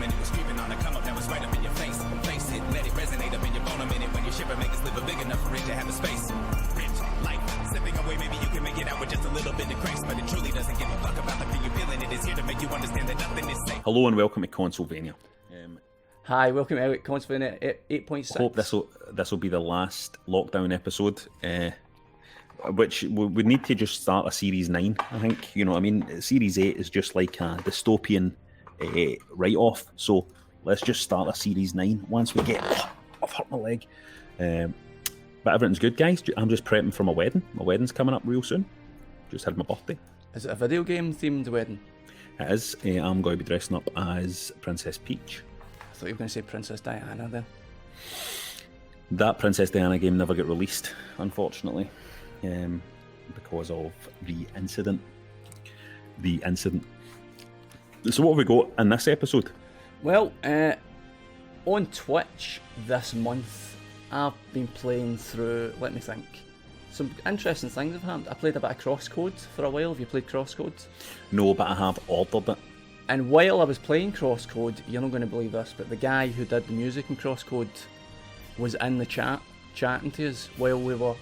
and it was creeping on the come up. Now it's right up in your face. Face it, let it resonate up in your bone a minute. When you shiver, make us live a big enough for it to have a space. Rich life, slipping away, maybe you can make it out with just a little bit of grace. But it truly doesn't give a fuck about the thing you're feeling. It is here to make you understand that nothing is safe. Hello and welcome to Consolvania. Hi, welcome to Consolvania 8.6. I hope this will be the last lockdown episode, which we need to just start a Series 9, I think. You know what I mean? Series 8 is just like a dystopian write-off, so let's just start a Series 9 once we get... I've hurt my leg. But everything's good, guys. I'm just prepping for my wedding. My wedding's coming up real soon. Just had my birthday. Is it a video game themed wedding? It is. I'm going to be dressing up as Princess Peach. I thought you were going to say Princess Diana then. That Princess Diana game never got released, unfortunately, because of the incident. So what have we got in this episode? Well, on Twitch this month, I've been playing through, let me think, some interesting things have happened. I played a bit of Crosscode for a while. Have you played Crosscode? No, but I have ordered it. And while I was playing Crosscode, you're not going to believe this, but the guy who did the music in Crosscode was in the chat, chatting to us while we were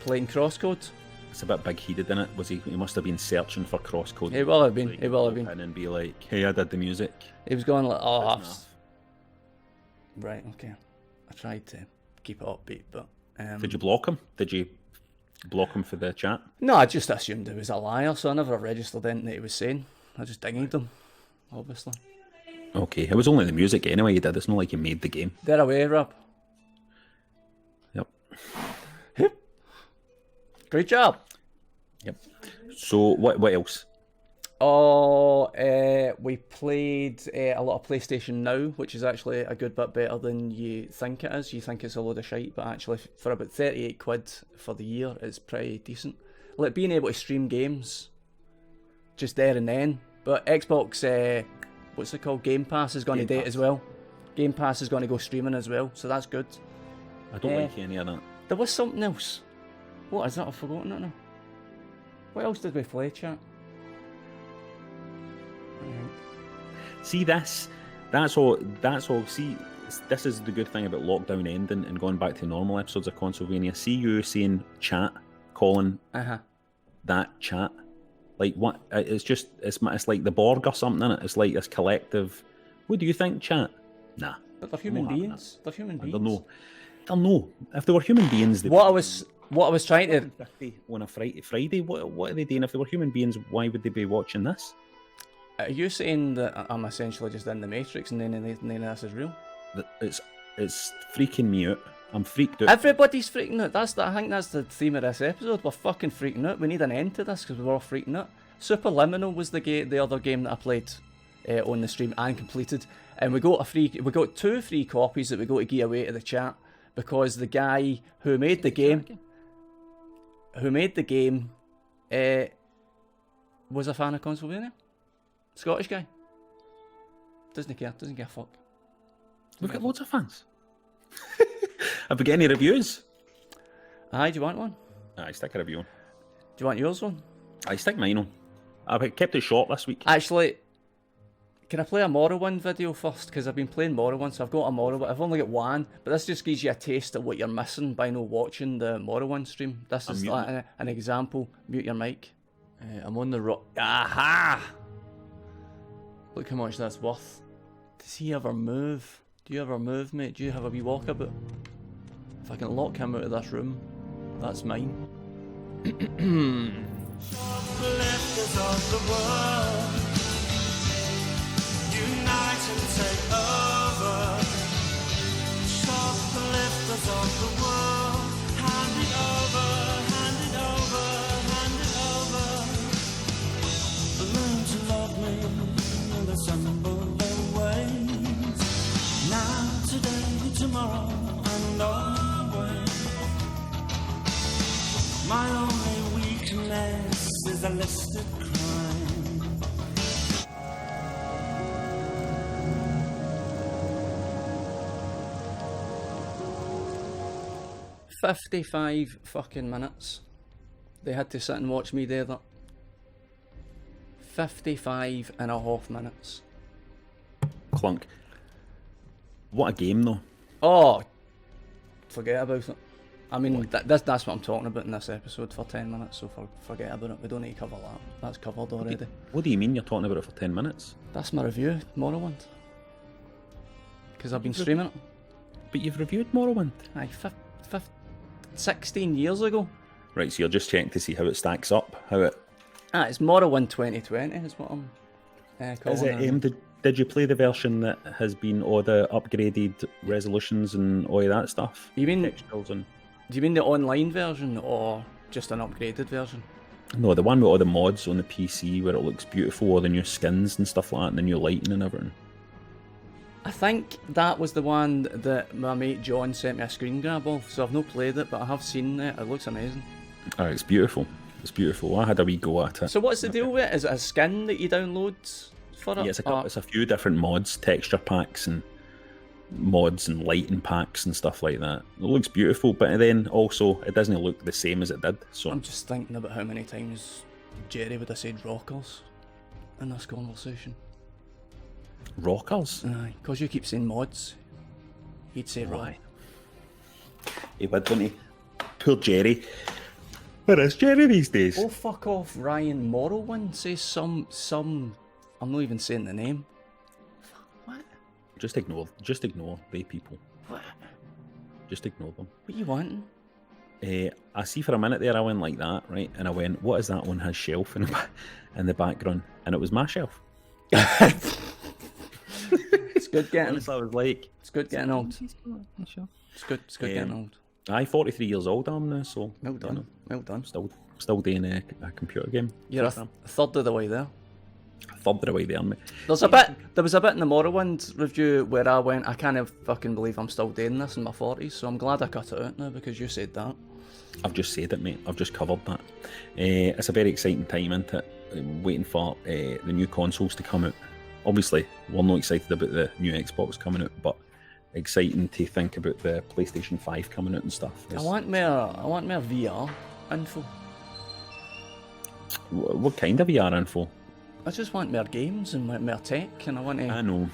playing Crosscode. It's a bit big-headed, isn't it? He must have been searching for Crosscode. He will have been, he will have been. And be like, hey, I did the music. He was going like, oh, right, okay. I tried to keep it upbeat, but... Did you block him? Did you block him for the chat? No, I just assumed he was a liar, so I never registered anything that he was saying. I just dinged him, obviously. Okay, it was only the music anyway you did. It's not like you made the game. They're away, Rob. Yep. Great job. Yep. So, what else? Oh, we played a lot of PlayStation Now, which is actually a good bit better than you think it is. You think it's a load of shite, but actually for about 38 quid for the year, it's pretty decent. Like being able to stream games just there and then. But Xbox, what's it called? Game Pass is going to date as well. Game Pass is going to go streaming as well, so that's good. I don't like any of that. There was something else. What is that? I've forgotten it now. What else did we play, chat? See this? That's all. See, this is the good thing about lockdown ending and going back to normal episodes of Consolvania. See you saying chat, calling that chat. Like what? It's like the Borg or something, innit? It's like this collective. What do you think, chat? Nah. But they're human beings. They're human beings. They'll know. If they were human beings, what I was trying to on a Friday. What are they doing? If they were human beings, why would they be watching this? Are you saying that I'm essentially just in the Matrix and none of this is real? It's freaking me out. I'm freaked out. Everybody's freaking out. I think that's the theme of this episode. We're fucking freaking out. We need an end to this because we're all freaking out. Superliminal was the other game that I played on the stream and completed, and we got 2 free copies that we got to give away to the chat because the guy who made the game was a fan of Consolvania. Scottish guy. Doesn't care a fuck. We've got loads of fans. Have we got any reviews? Aye, do you want one? Aye, stick a review on. Do you want yours one? Aye, stick mine on. I've kept it short this week. Actually, can I play a Morrowind video first? Because I've been playing Morrowind, so I've got a Morrowind. I've only got one, but this just gives you a taste of what you're missing by not watching the Morrowind stream. This is like an example. Mute your mic. I'm on the rock. Aha! Look how much that's worth. Does he ever move? Do you ever move, mate? Do you have a wee walkabout? If I can lock him out of this room, that's mine. Shoplifters of the world, unite and take over. Shoplifters of the world, hand it over, hand it over, hand it over. Learn to love me and assemble their ways. Now, today, tomorrow, and always. My only weakness is a listed crime. 55 fucking minutes. They had to sit and watch me do that. 55.5 minutes. Clunk. What a game, though. Oh, forget about it. I mean, that's what I'm talking about in this episode for 10 minutes, so forget about it. We don't need to cover that. That's covered already. What do you mean you're talking about it for 10 minutes? That's my review, Morrowind. Because I've been streaming it. But you've reviewed Morrowind. Aye, 16 years ago. Right, so you're just checking to see how it stacks up, how it... It's Morrowind 2020 is what I'm calling Is it, it. did you play the version that has been all the upgraded resolutions and all of that stuff? You mean, Textures and... do you mean the online version or just an upgraded version? No, the one with all the mods on the PC where it looks beautiful, all the new skins and stuff like that, and the new lighting and everything. I think that was the one that my mate John sent me a screen grab of, so I've not played it, but I have seen it. It looks amazing. Oh, it's beautiful. It's beautiful. I had a wee go at it. So what's the deal with it? Is it a skin that you download for it? Yeah, it's a few different mods, texture packs and mods and lighting packs and stuff like that. It looks beautiful, but then also it doesn't look the same as it did. So I'm just thinking about how many times Jerry would have said rockers in this conversation. rockers. Aye, because you keep saying mods. He'd say Right. He would, wouldn't he? Poor Jerry. Where is Jerry these days? Oh, fuck off, Ryan Morrowind says some. I'm not even saying the name. What? Just ignore they people. What? Just ignore them. What you wanting? I see for a minute there I went like that, right? And I went, what is that on his shelf in the background? And it was my shelf. It's good getting. Honestly, I was like... It's good getting old. It's good getting old. I'm 43 years old now, so... Well done. You know, Well done. still doing a computer game. You're a third of the way there. Third of the way there, mate. There was a bit in the Morrowind review where I went, I can't fucking believe I'm still doing this in my 40s, so I'm glad I cut it out now because you said that. I've just said it, mate. I've just covered that. It's a very exciting time, isn't it? Waiting for the new consoles to come out. Obviously, we're not excited about the new Xbox coming out, but exciting to think about the PlayStation 5 coming out and stuff. I want more VR info. What kind of VR info? I just want more games and more tech, and I want to. I know.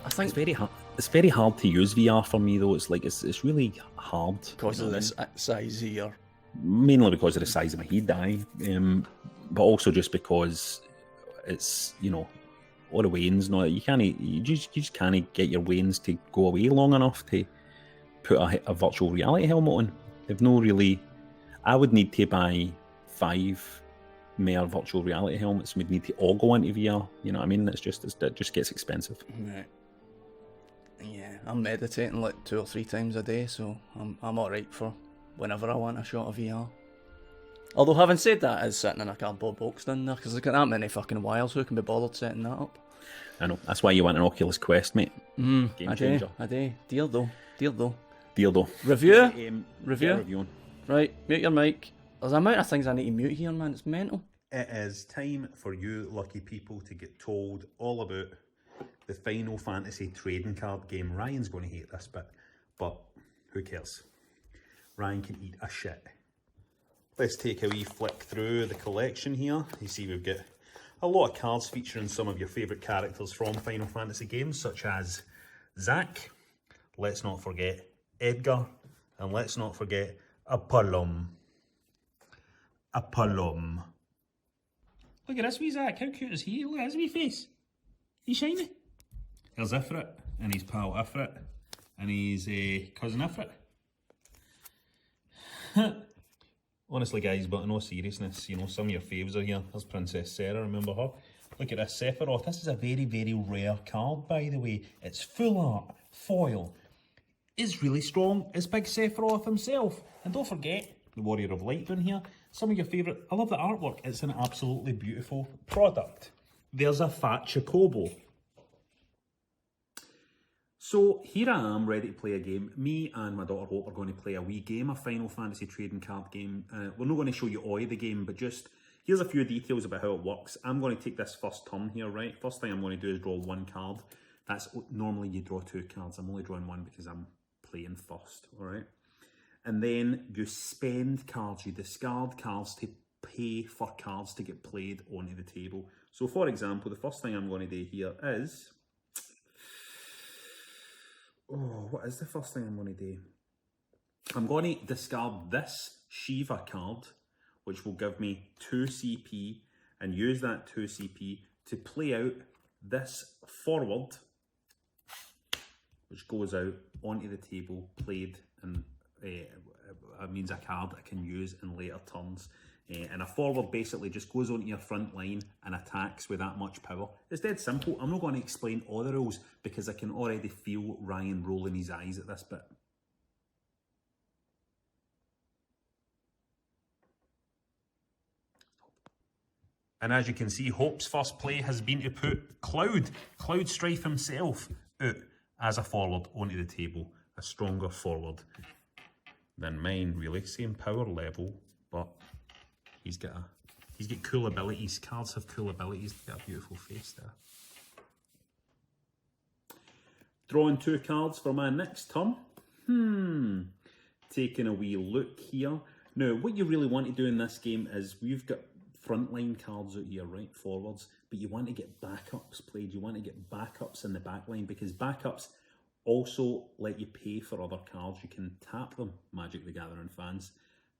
I think It's very hard. It's very hard to use VR for me, though. It's like it's really hard because of this size here. Mainly because of the size of my head, but also just because it's all the wains. No, you just can't get your wains to go away long enough to put a virtual reality helmet on. They've no really. I would need to buy 5 more virtual reality helmets. We'd need to all go into VR. You know what I mean? It just gets expensive. Right. Yeah, I'm meditating like 2 or 3 times a day, so I'm alright for whenever I want a shot of VR. Although having said that, it's sitting in a cardboard box down there because look at that many fucking wires. Who can be bothered setting that up? I know. That's why you want an Oculus Quest, mate. Game changer. I do. Deal though. Deal though. Review. Yeah, reviewing. Right, mute your mic. There's an amount of things I need to mute here, man. It's mental. It is time for you lucky people to get told all about the Final Fantasy trading card game. Ryan's going to hate this bit, but who cares? Ryan can eat a shit. Let's take a wee flick through the collection here. You see we've got a lot of cards featuring some of your favourite characters from Final Fantasy games, such as Zack, let's not forget Edgar, and let's not forget Apollon. Look at this wee Zack, how cute is he? Look at his wee face. He's shiny. Here's Ifrit, and his pal Ifrit, and his cousin Ifrit. Honestly, guys, but in all seriousness, some of your faves are here. There's Princess Sarah, remember her? Look at this Sephiroth. This is a very, very rare card, by the way. It's full art, foil. It's really strong. It's Big Sephiroth himself. And don't forget, the Warrior of Light down here. Some of your favourite. I love the artwork. It's an absolutely beautiful product. There's a fat Chocobo. So here I am, ready to play a game. Me and my daughter Hope are going to play a wee game, a Final Fantasy trading card game. We're not going to show you all the game, but just here's a few details about how it works. I'm going to take this first turn here, right? First thing I'm going to do is draw 1 card. That's normally you draw 2 cards. I'm only drawing 1 because I'm playing first, all right? And then you spend cards, you discard cards to pay for cards to get played onto the table. So for example, the first thing I'm going to do here is... Oh, what is the first thing I'm going to do? I'm going to discard this Shiva card, which will give me 2 CP, and use that 2 CP to play out this forward, which goes out onto the table, played, and it means a card I can use in later turns. And a forward basically just goes onto your front line and attacks with that much power. It's dead simple. I'm not going to explain all the rules because I can already feel Ryan rolling his eyes at this bit. And as you can see, Hope's first play has been to put Cloud Strife himself, out as a forward onto the table. A stronger forward than mine, really. Same power level, but he's got cool abilities. Cards have cool abilities. He's got a beautiful face there. Drawing 2 cards for my next turn. Taking a wee look here. Now, what you really want to do in this game is we've got frontline cards out here, right, forwards, but you want to get backups played. You want to get backups in the back line because backups also let you pay for other cards. You can tap them, Magic the Gathering fans.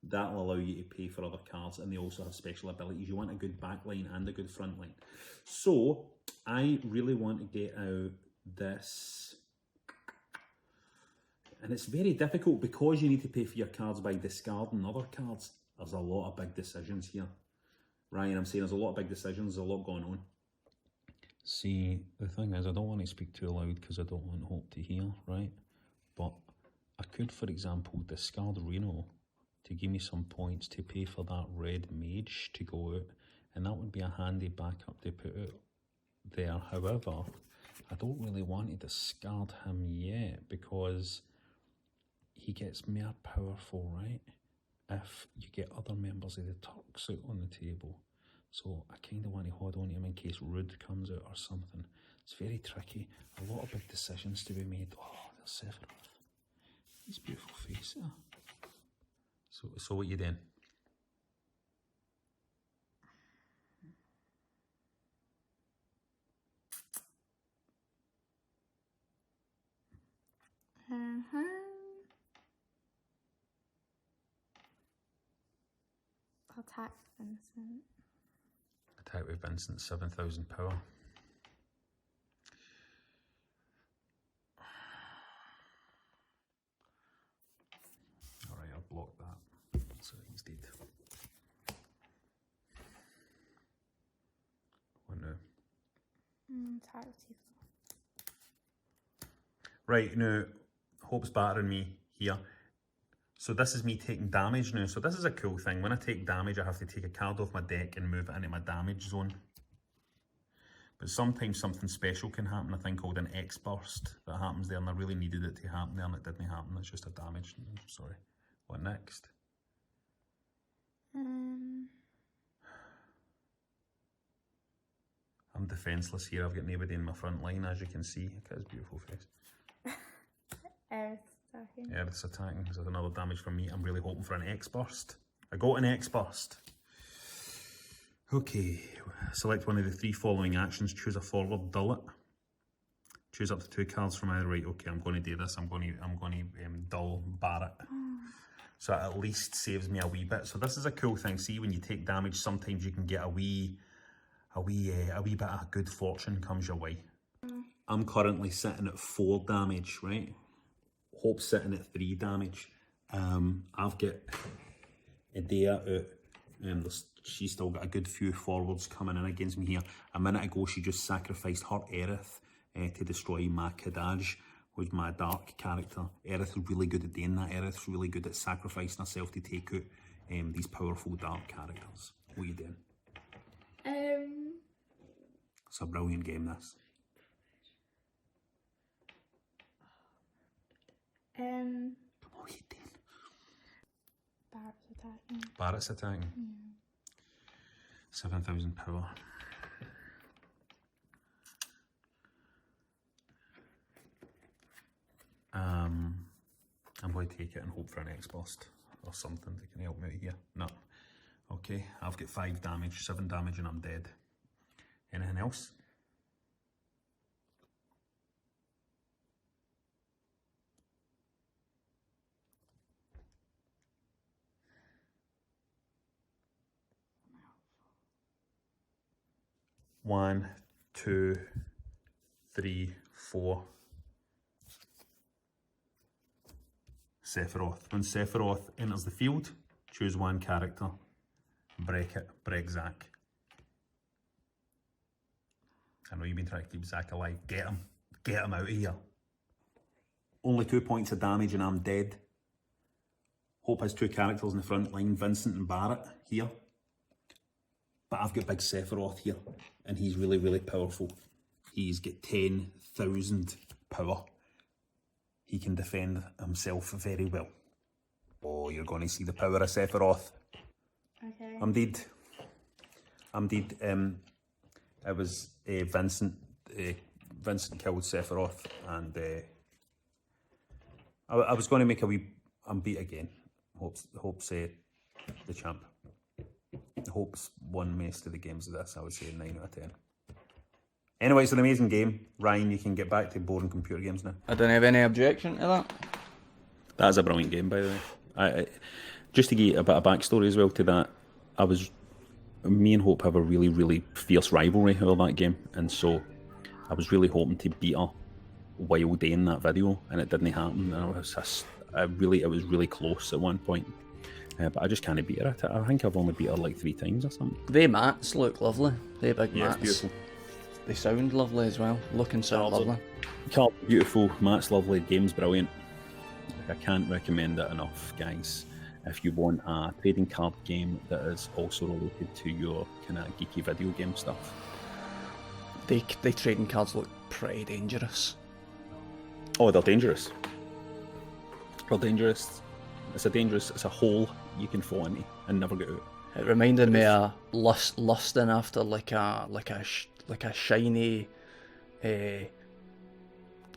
That'll allow you to pay for other cards, and they also have special abilities. You want a good back line and a good front line. So I really want to get out this, and it's very difficult because you need to pay for your cards by discarding other cards. There's a lot of big decisions here. Ryan, I'm saying there's a lot of big decisions, there's a lot going on. See, the thing is, I don't want to speak too loud because I don't want Hope to hear, right? But I could, for example, discard Reno to give me some points to pay for that red mage to go out, and that would be a handy backup to put out there. However, I don't really want to discard him yet because he gets more powerful, right? If you get other members of the Turks out on the table. So I kind of want to hold on to him in case Rude comes out or something. It's very tricky. A lot of big decisions to be made. Oh, there's Sephiroth. His beautiful face there. So what you doing? Attack Vincent. Attack with Vincent, 7,000 power. Alright, I'll block that. So he's dead. What now? Attack with Tifa. Right, now, Hope's battering me here. So this is me taking damage now. So this is a cool thing. When I take damage, I have to take a card off my deck and move it into my damage zone. But sometimes something special can happen, a thing called an X-Burst that happens there, and I really needed it to happen there, and it didn't happen. It's just a damage. Sorry. What next? I'm defenceless here. I've got nobody in my front line, as you can see. Look at his beautiful face. Attacking. Yeah, it's attacking. This is another damage from me. I'm really hoping for an X-Burst. I got an X-Burst. Okay, select one of the 3 following actions. Choose a forward, dull it. Choose up to 2 cards from either. Right, okay, I'm going to do this. I'm going to dull Barret. So it at least saves me a wee bit. So this is a cool thing. See, when you take damage, sometimes you can get a wee bit of good fortune comes your way. I'm currently sitting at 4 damage, right? Hope's sitting at 3 damage. I've got Edea out. She's still got a good few forwards coming in against me here. A minute ago, she just sacrificed her Aerith to destroy my Kadaj, who's my dark character. Aerith is really good at doing that. Aerith's really good at sacrificing herself to take out these powerful dark characters. What are you doing? It's a brilliant game, this. Come on, what are you doing? Barret's attacking. Barret's attacking? Yeah. 7,000 power. I'm going to take it and hope for an X-Burst or something that can help me out here. No. Okay, I've got 5 damage, 7 damage, and I'm dead. Anything else? One, 2, 3, 4. Sephiroth. When Sephiroth enters the field, choose one character. Break Zack. I know you've been trying to keep Zack alive. Get him. Get him out of here. Only 2 points of damage and I'm dead. Hope has 2 characters in the front line, Vincent and Barrett here. But I've got big Sephiroth here, and he's really, really powerful. He's got 10,000 power. He can defend himself very well. Oh, you're going to see the power of Sephiroth. Okay. I'm dead. It was Vincent. Vincent killed Sephiroth, and I was going to make a wee. I'm beat again. Hope's the champ. Hope's won most of the games of this. I would say 9 out of 10. Anyway, it's an amazing game. Ryan, you can get back to boring computer games now. I don't have any objection to that. That is a brilliant game, by the way. I just to give a bit of backstory as well to that, me and Hope have a really, really fierce rivalry over that game, and so I was really hoping to beat her while day in that video, and it didn't happen. And it was really close at one point, but I just can't beat her. I think I've only beat her like 3 times or something. They mats look lovely. They big Yeah, mats. it's beautiful. They sound lovely as well. Look and sound lovely. Carl, beautiful, Matt's lovely, game's brilliant. I can't recommend it enough, guys. If you want a trading card game that is also related to your kind of geeky video game stuff. They trading cards look pretty dangerous. Oh, they're dangerous. They're dangerous. It's a hole you can fall into and never get out. It reminded me of lusting after like a shiny Kenny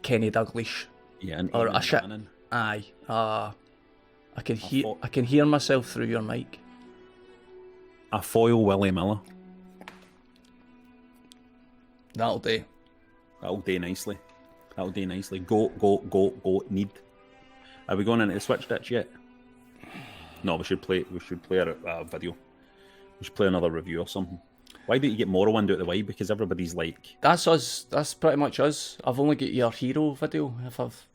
Dalglish. Yeah, and Or Ian a shit. Bannon. Aye. I can hear myself through your mic. A foil Willie Miller. That'll do. That'll do nicely. Go. Need. Are we going into the Switch ditch yet? No, we should play a video. We should play another review or something. Why don't you get Morrowind out of the way? Because everybody's like... That's us. That's pretty much us. I've only got your hero video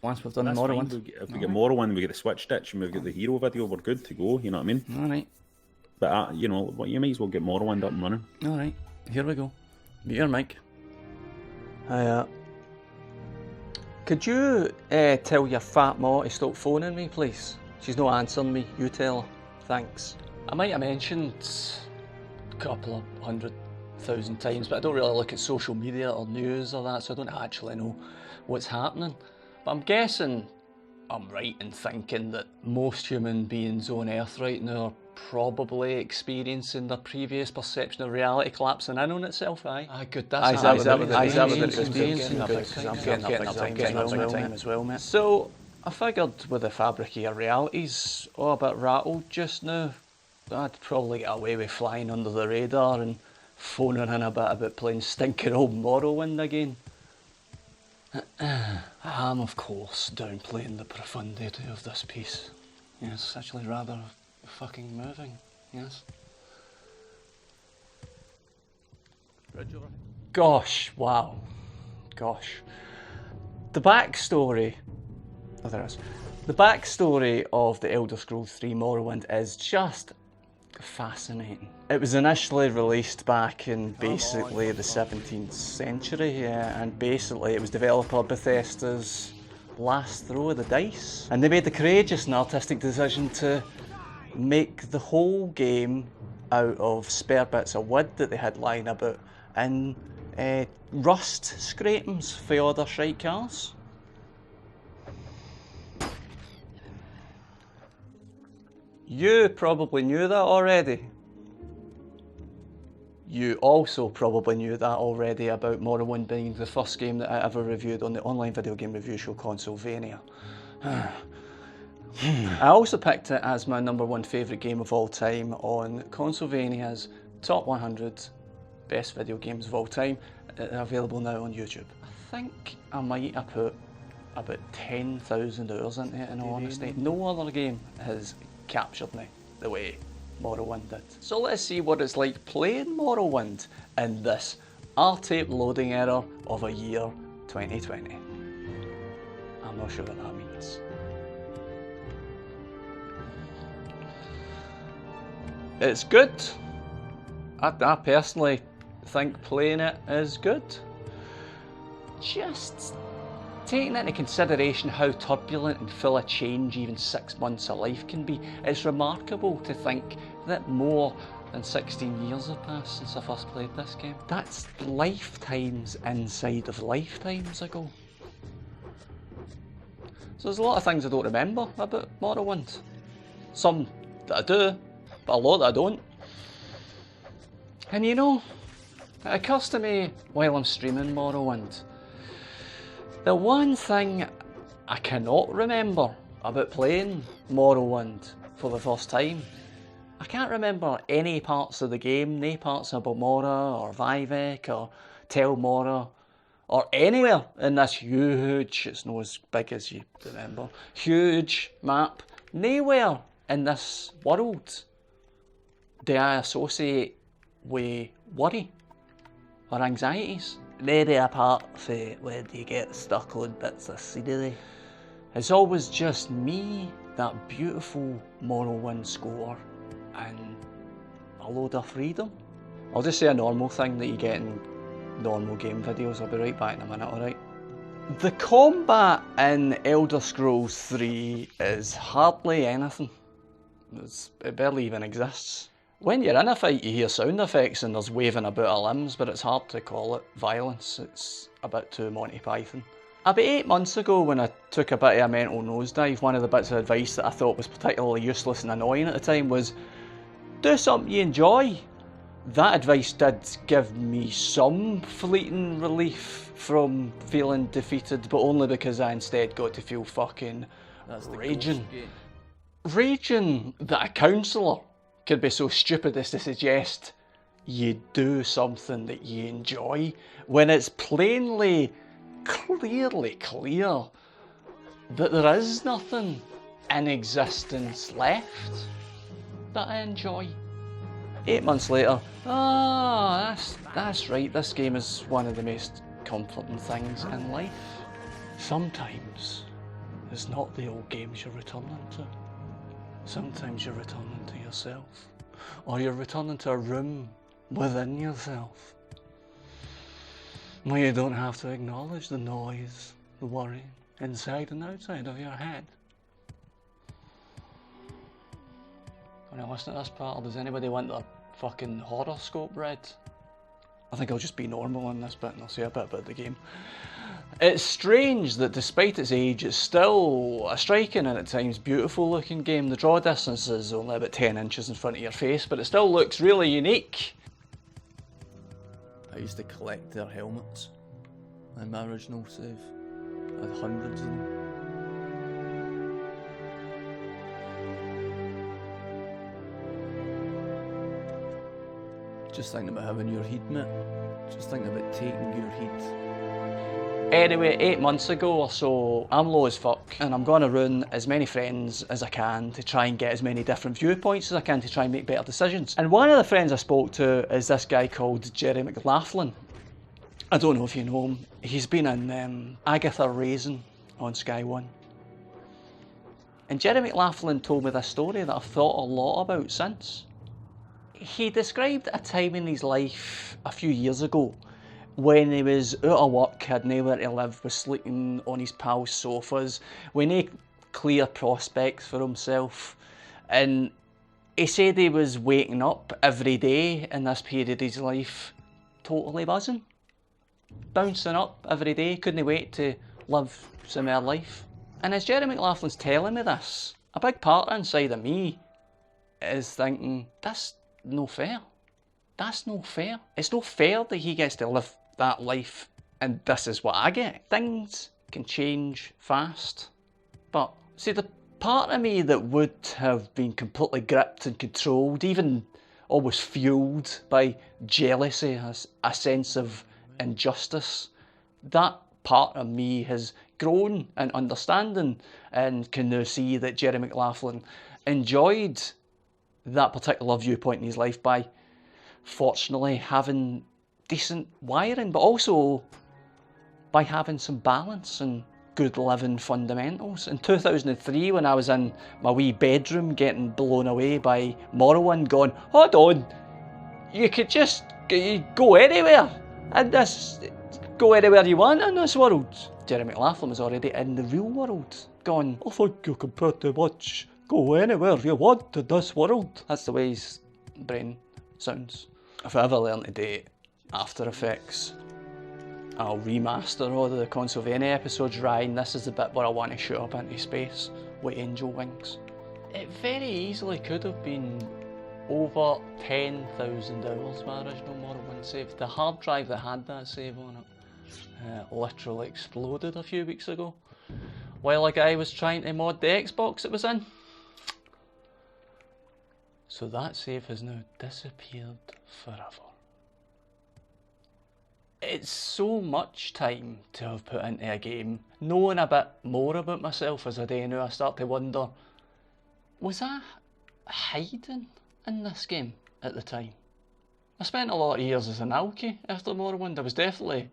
once we've done That's Morrowind. fine. If we get Morrowind, we get the Switch ditch, and we've got the hero video, we're good to go, you know what I mean? Alright. But, you might as well get Morrowind up and running. Alright. Here we go. Mute your mic. Hiya. Could you tell your fat ma to stop phoning me, please? She's not answering me. You tell her. Thanks. I might have mentioned a couple of 100,000 times, but I don't really look at social media or news or that, so I don't actually know what's happening. But I'm guessing I'm right in thinking that most human beings on Earth right now are probably experiencing their previous perception of reality collapsing in on itself, aye? Aye, good, that's what it experiencing. I'm getting as well, mate. So, I figured with the fabric of your realities all a bit rattled just now, I'd probably get away with flying under the radar and phoning in a bit about playing stinking old Morrowind again. I am, of course, downplaying the profundity of this piece. Yes, it's actually rather fucking moving, yes. Gosh, wow. Gosh. The backstory... Oh, there it is. The backstory of the Elder Scrolls 3 Morrowind is just fascinating. It was initially released back in basically the 17th century, and basically it was developer Bethesda's last throw of the dice. And they made the courageous and artistic decision to make the whole game out of spare bits of wood that they had lying about and rust scrapings for other shite cars. You probably knew that already. You also probably knew that already about Morrowind being the first game that I ever reviewed on the online video game review show Consolevania. I also picked it as my #1 favourite game of all time on Consolevania's Top 100 Best Video Games of All Time. They're available now on YouTube. I think I might have put about 10,000 hours into it, in all honesty. No other game has captured me the way Morrowind did. So let's see what it's like playing Morrowind in this R-tape loading error of a year 2020. I'm not sure what that means. It's good. I personally think playing it is good. Just taking into consideration how turbulent and full of change even 6 months of life can be, it's remarkable to think that more than 16 years have passed since I first played this game. That's lifetimes inside of lifetimes ago. So there's a lot of things I don't remember about Morrowind. Some that I do, but a lot that I don't. And you know, it occurs to me while I'm streaming Morrowind, the one thing I cannot remember about playing Morrowind for the first time, I can't remember any parts of the game, no parts of Balmora or Vivek or Tel Mora or anywhere in this huge, it's not as big as you remember, huge map. Nowhere in this world do I associate with worry or anxieties. Maybe apart from when you get stuck on bits of scenery. It's always just me, that beautiful Morrowind score, and a load of freedom. I'll just say a normal thing that you get in normal game videos. I'll be right back in a minute, alright? The combat in Elder Scrolls 3 is hardly anything. It barely even exists. When you're in a fight, you hear sound effects and there's waving about of limbs, but it's hard to call it violence. It's a bit too Monty Python. About 8 months ago, when I took a bit of a mental nosedive, one of the bits of advice that I thought was particularly useless and annoying at the time was, do something you enjoy. That advice did give me some fleeting relief from feeling defeated, but only because I instead got to feel fucking raging. Raging that a counsellor could be so stupid as to suggest you do something that you enjoy when it's plainly, clearly clear that there is nothing in existence left that I enjoy. 8 months later, that's right, this game is one of the most comforting things in life. Sometimes it's not the old games you're returning to. Sometimes you're returning to yourself, or you're returning to a room within yourself, where you don't have to acknowledge the noise, the worry, inside and outside of your head. When I listen to this part, does anybody want their fucking horoscope read? I think I'll just be normal in this bit and I'll say a bit about the game. It's strange that despite its age, it's still a striking and at times beautiful looking game. The draw distance is only about 10 inches in front of your face, but it still looks really unique. I used to collect their helmets in my original save. I had hundreds of them. Just thinking about having your heat, mate. Just thinking about taking your heat. Anyway, 8 months ago or so, I'm low as fuck, and I'm going to ruin as many friends as I can to try and get as many different viewpoints as I can to try and make better decisions. And one of the friends I spoke to is this guy called Jerry McLaughlin. I don't know if you know him. He's been in Agatha Raisin on Sky One. And Jerry McLaughlin told me this story that I've thought a lot about since. He described a time in his life a few years ago when he was out of work, had nowhere to live, was sleeping on his pals' sofas, with no clear prospects for himself. And he said he was waking up every day in this period of his life totally buzzing. Bouncing up every day, couldn't wait to live some more life. And as Jerry McLaughlin's telling me this, a big part inside of me is thinking, that's no fair. That's no fair. It's no fair that he gets to live that life and this is what I get. Things can change fast. But see, the part of me that would have been completely gripped and controlled, even almost fueled by jealousy, a sense of injustice. That part of me has grown in understanding and can now see that Jerry McLaughlin enjoyed that particular viewpoint in his life by fortunately having decent wiring, but also by having some balance and good living fundamentals. In 2003, when I was in my wee bedroom getting blown away by Morrowind, going, hold on, you could just go anywhere in this, go anywhere you want in this world. Jerry McLaughlin was already in the real world, going, I think you can pretty much go anywhere you want in this world. That's the way his brain sounds. If I ever learn to do After Effects, I'll remaster all the Consolvania episodes. Ryan, this is the bit where I want to shoot up into space with angel wings. It very easily could have been over 10,000 hours my original Morrowind save. The hard drive that had that save on it literally exploded a few weeks ago while a guy was trying to mod the Xbox it was in. So that save has now disappeared forever. It's so much time to have put into a game. Knowing a bit more about myself as a day now, I start to wonder, was I hiding in this game at the time? I spent a lot of years as an alky after Morrowind. I was definitely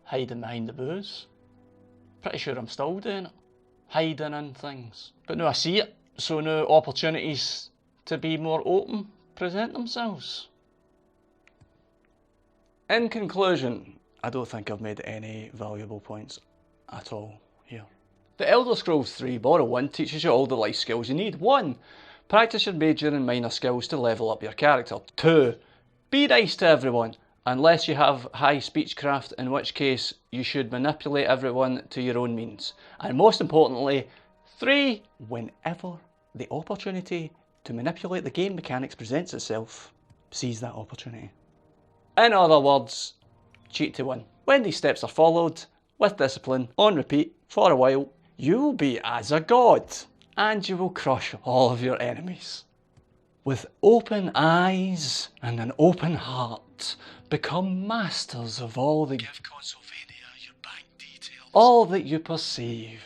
hiding behind the booze. Pretty sure I'm still doing it. Hiding in things. But now I see it, so now opportunities to be more open present themselves. In conclusion, I don't think I've made any valuable points at all here. The Elder Scrolls 3 Morrowind teaches you all the life skills you need. 1. Practice your major and minor skills to level up your character. 2. Be nice to everyone, unless you have high speechcraft, in which case you should manipulate everyone to your own means. And most importantly, 3. Whenever the opportunity to manipulate the game mechanics presents itself, seize that opportunity. In other words, cheat to win. When these steps are followed, with discipline, on repeat, for a while, you will be as a god, and you will crush all of your enemies. With open eyes and an open heart, become masters of all the... Give Consolvania your bank details. All that you perceive.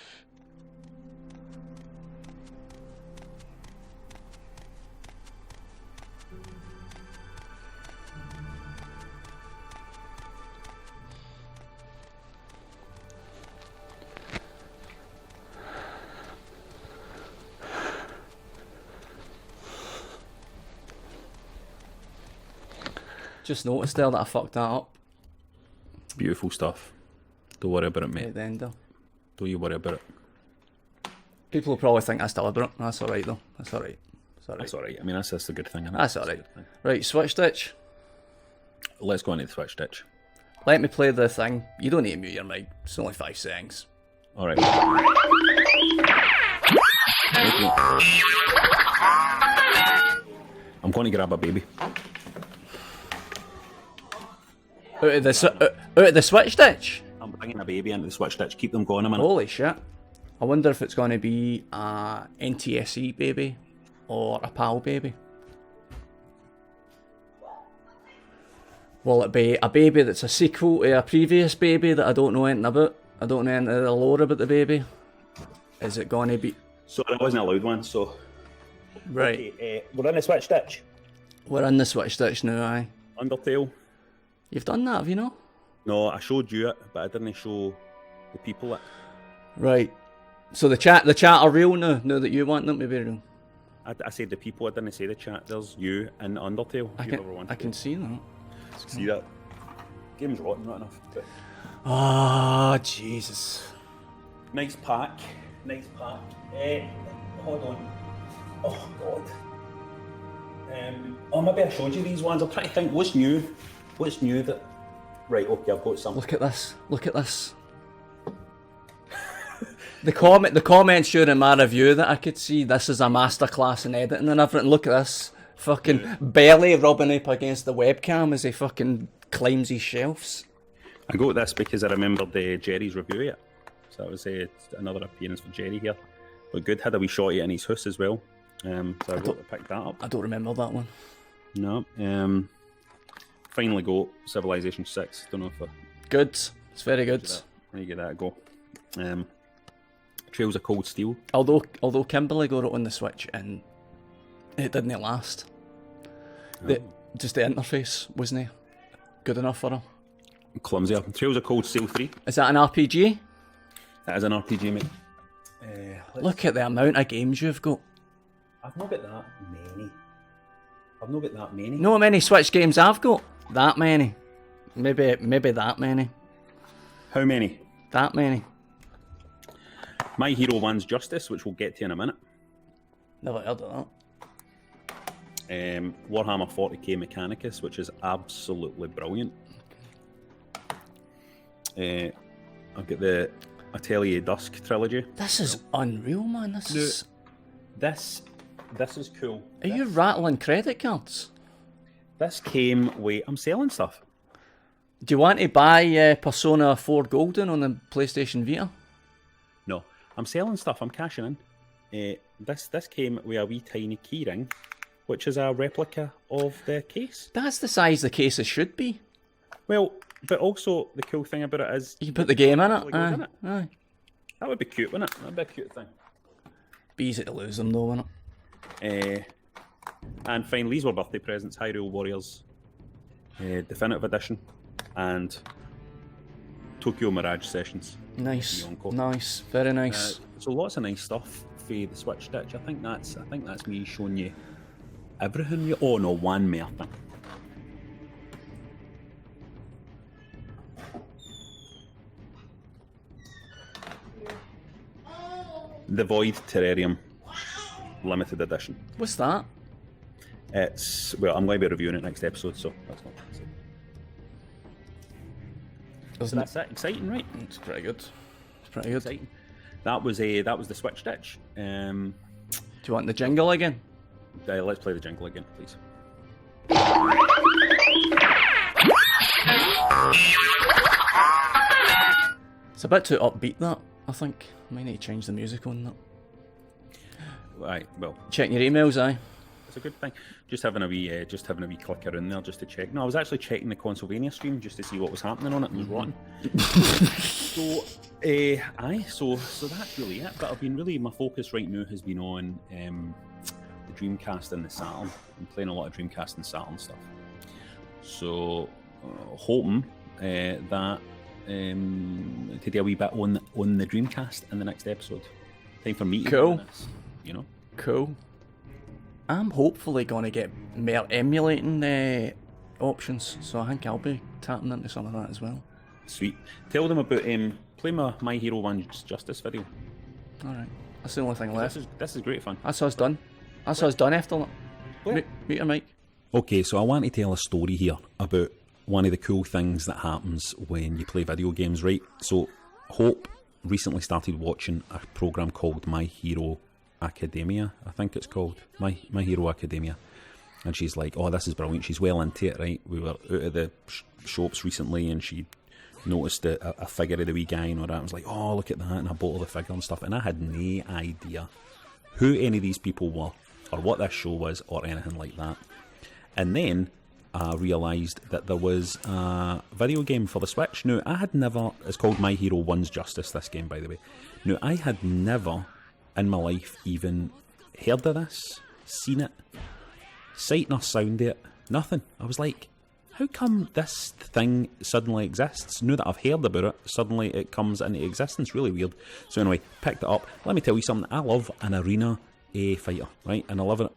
Just noticed there that I fucked that up Beautiful stuff. Don't worry about it, mate. at the end there. Don't you worry about it. People will probably think that's deliberate. That's alright though. That's alright. It's alright. That's alright. I mean, that's a good thing, isn't it? That's That's a alright. good thing. Right, switch stitch. Let's go into the switch stitch. Let me play the thing. You don't need to mute your mic. It's only 5 seconds. Alright. I'm going to grab a baby. Out of the switch stitch? I'm bringing a baby into the switch stitch. Keep them going a minute. Holy shit. I wonder if it's going to be a NTSC baby or a PAL baby. Will it be a baby that's a sequel to a previous baby that I don't know anything about? I don't know anything of the lore about the baby. Is it going to be... So that wasn't a loud one, so... Right. Okay, we're in the switch stitch. We're in the switch stitch now, aye. Undertale. You've done that, have you not? No, I showed you it, but I didn't show the people it. Right. So the chat are real now that you want them to be real. I said the people, I didn't say the chat. There's you in Undertale. I if you ever wanted can to see that. see that. Game's rotten, not enough. But Ah, Jesus. nice pack. Nice pack. Hold on. Oh, God. Oh, maybe I showed you these ones. I'm trying to think, what's new? What's new that... Right, okay, I've got some. Look at this. Look at this. The comments during my review that I could see, this is a masterclass in editing and everything. Look at this. Fucking belly rubbing up against the webcam as he fucking climbs his shelves. I got this because I remembered Jerry's review of it. So that was another appearance for Jerry here. But good, had a wee shot in his house as well. So I got to pick that up. I don't remember that one. No. Finally got Civilization 6. Don't know if I Good. It's very good. There you get that go. Trails of Cold Steel. Although Kimberly got it on the Switch and it didn't last. Just the interface wasn't good enough for her. Clumsy. Trails of Cold Steel 3. Is that an RPG? That is an RPG, mate. Look at the amount of games you've got. I've not got that many. Know how many Switch games I've got? That many. Maybe that many. How many? That many. My Hero 1's Justice, which we'll get to in a minute. Never heard of that. Warhammer 40k Mechanicus, which is absolutely brilliant. I've got the Atelier Dusk trilogy. This is unreal, man. This is cool. Are you rattling credit cards? This came with... I'm selling stuff. Do you want to buy Persona 4 Golden on the PlayStation Vita? No, I'm selling stuff. I'm cashing in. This came with a wee tiny keyring, which is a replica of the case. That's the size the cases should be. Well, but also the cool thing about it is... You can put the game in it. It goes in it. Aye. That would be cute, wouldn't it? That'd be a cute thing. Be easy to lose them though, wouldn't it? And finally, these were birthday presents. Hyrule Warriors Definitive Edition and Tokyo Mirage Sessions. Nice. The encore. Nice. Very nice. So lots of nice stuff for the Switch Stitch. I think that's me showing you everything. Oh no, one more thing. The Void Terrarium Limited Edition. What's that? It's, well, I'm going to be reviewing it next episode, so that's not it. So that's it. Exciting, right? It's pretty good. It's pretty good. Exciting. That was the Switch Stitch. Do you want the jingle again? Let's play the jingle again, please. It's a bit too upbeat, that, I think. I might need to change the music on that. Right, well, Checking your emails, aye. it's a good thing. Just having a wee clicker in there just to check. No, I was actually checking the Consolvania stream just to see what was happening on it, and it was rotten. So that's really it. But I've been my focus right now has been on the Dreamcast and the Saturn. I'm playing a lot of Dreamcast and Saturn stuff. So hoping that to do a wee bit on the Dreamcast in the next episode. Time for me to Cool. do this, you know. Cool. I'm hopefully going to get more emulating options, so I think I'll be tapping into some of that as well. Sweet. Tell them about play my Hero 1's Justice video. Alright. That's the only thing left. This is great fun. That's us done. That's us done after that. Well- Meet your mic. Okay, so I want to tell a story here about one of the cool things that happens when you play video games, right? So Hope recently started watching a program called My Hero Academia, I think it's called. My Hero Academia. And she's like, oh, this is brilliant. She's well into it, right? We were out of the shops recently and she noticed a figure of the wee guy and all that. I was like, oh, look at that. And I bought all the figure and stuff. And I had no idea who any of these people were or what this show was or anything like that. And then I realised that there was a video game for the Switch. Now, I had never... It's called My Hero 1's Justice, this game, by the way. Now, I had never in my life even heard of this, seen it, sight nor sound it, nothing. I was like, how come this thing suddenly exists? Now that I've heard about it, suddenly it comes into existence. Really weird. So anyway, picked it up. Let me tell you something. I love an arena fighter, right? And I love it.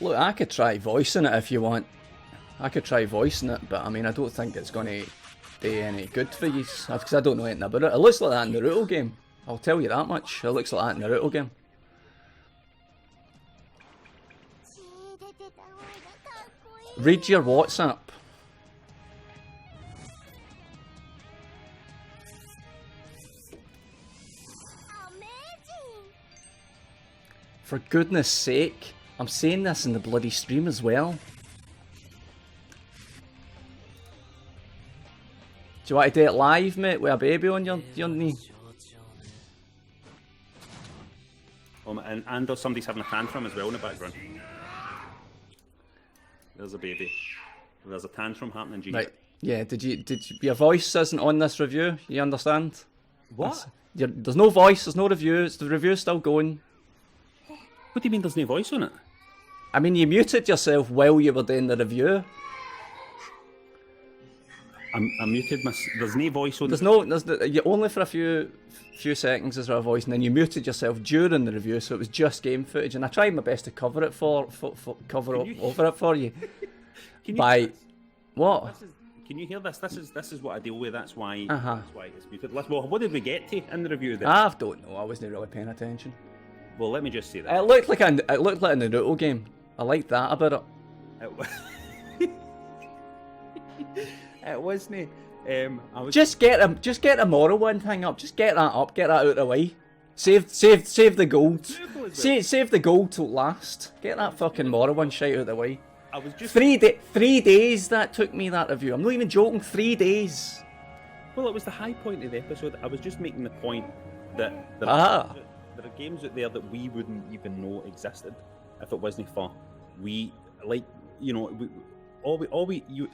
Look, I could try voicing it if you want. I could try voicing it, but I mean, I don't think it's going to be any good for you, because I don't know anything about it. It looks like that Naruto game. I'll tell you that much. It looks like that Naruto game. Read your WhatsApp. For goodness sake, I'm saying this in the bloody stream as well. Do you want to do it live, mate, with a baby on your knee? And there's somebody's having a tantrum as well in the background. There's a baby. There's a tantrum happening, G. Right. Yeah, did you, your voice isn't on this review, you understand? What? There's no voice, there's no review, the review's still going. What do you mean there's no voice on it? I mean, you muted yourself while you were doing the review. I muted my... There's no voice on it. You only for a few seconds is there a voice, and then you muted yourself during the review, so it was just game footage, and I tried my best to cover it over it for you. What? Can you hear this? This is what I deal with. That's why. Uh-huh. That's why it's muted. Well, what did we get to in the review then? I don't know. I wasn't really paying attention. Well, let me just say that. It looked like a Naruto game. I liked that about it. It wasn't. I was Just get a Morrowind thing up. Just get that up. Get that out of the way. Save the gold. Save the gold till last. Get that fucking Morrowind shite out of the way. I was just 3 days that took me, that review. I'm not even joking. 3 days. Well, it was the high point of the episode. I was just making the point that there are games out there that we wouldn't even know existed if it wasn't for you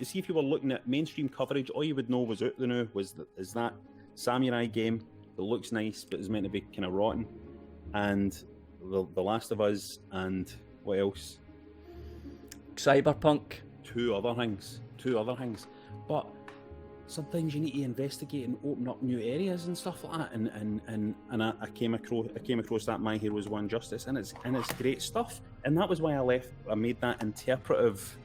see, if you were looking at mainstream coverage, all you would know was out the new is that samurai game that looks nice but is meant to be kind of rotten, and the Last of Us, and what else? Cyberpunk. Two other things, but sometimes you need to investigate and open up new areas and stuff like that. And I came across that My Heroes 1 Justice, and it's great stuff. And that was why I made that interpretive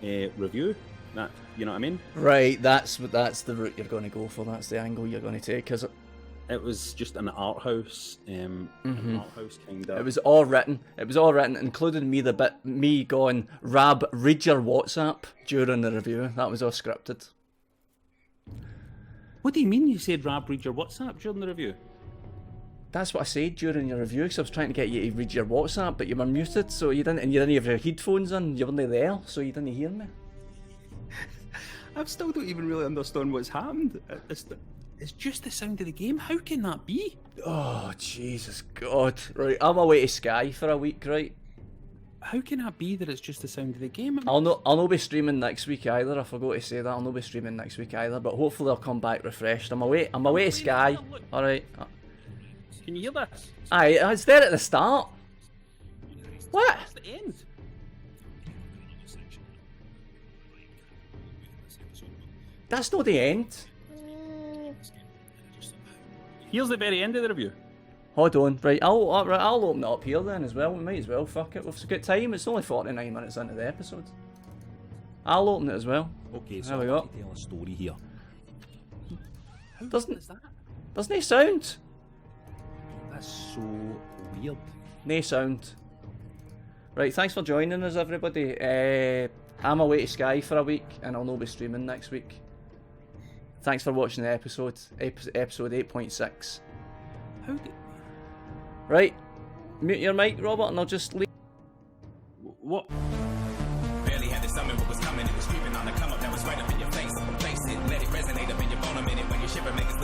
review. That, you know what I mean? Right, that's the route you're going to go for. That's the angle you're going to take, is it? It was just an art house, an art house kind of. It was all written, including me going, Rab, read your WhatsApp during the review. That was all scripted. What do you mean you said, Rab, read your WhatsApp during the review? That's what I said during your review, because I was trying to get you to read your WhatsApp, but you were muted, so you didn't have your headphones in, you weren't there, so you didn't hear me. I still don't even really understand what's happened. It's just the sound of the game. How can that be? Oh, Jesus God. Right, I'm away to Sky for a week, right? How can that be that it's just the sound of the game? I'll not be streaming next week either. I forgot to say that. I'll not be streaming next week either, but hopefully I'll come back refreshed. I'm away to Sky. Alright. Can you hear this? Aye, it's there at the start. What? It's the end. That's not the end. Here's the very end of the review. Hold on, right, I'll open it up here then as well. We might as well, fuck it. We've got time. It's only 49 minutes into the episode. I'll open it as well. Okay, so there we I go. want to tell a story here. How Doesn't is that? Doesn't he sound? That's so weird. No sound. Right, thanks for joining us, everybody. I'm away to Sky for a week, and I'll not be streaming next week. Thanks for watching the episode 8.6. How did... Right, mute your mic, Robert, and I'll just leave. What? Barely had to summon what was coming. It was creeping on the come up that was right up in your face. Face it, let it resonate up in your bone a minute when you shiver, make it